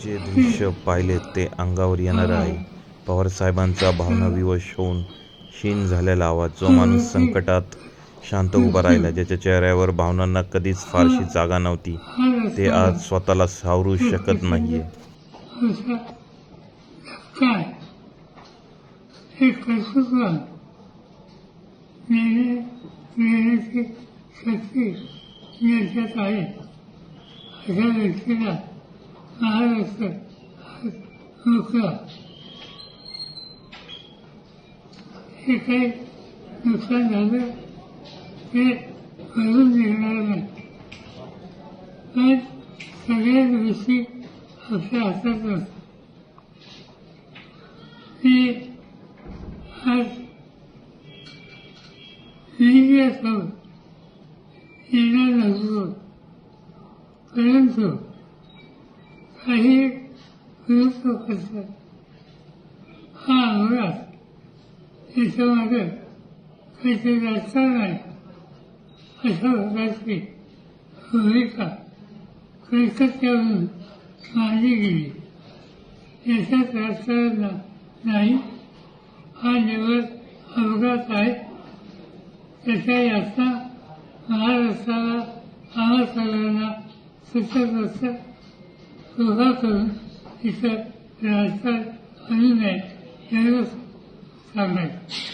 जे दृश्य पाहिले ते अंगावर येणारं आहे. पवारसाहेबांचा भावनाविवश होऊन क्षीण झालेला आवाज, जो माणूस संकटात शांत उभा राहिला, ज्याच्या चेहऱ्यावर भावनांना कधीच फारशी जागा नव्हती, ते आज स्वतःला सावरू शकत नाहीये. शक्ती ज्याच्यात आहे अशा व्यक्तीला महाराष्ट्र नुकला हे काही नुकसान झालं ते भरून निघणार नाही. पण सगळ्याच गोष्टी आपल्या हातात नसतात. मी आज लिहिण्यासोबत येणार नसतो, परंतु काही विरुद्ध करतात. हा अंगात याच्यामध्ये काहीतरी राजकारण आहे अशा प्रकारची भूमिका कलकत्त्यावरून मांडली गेली. याच्यात राजकारण नाही, हा निवड अपघात आहे. त्याच्या यातना महाराष्ट्राला, आम्हा सगळ्यांना सुचत असतं. कृपा करून इथं राजकारण आणू नये एवढंच सांगायचं.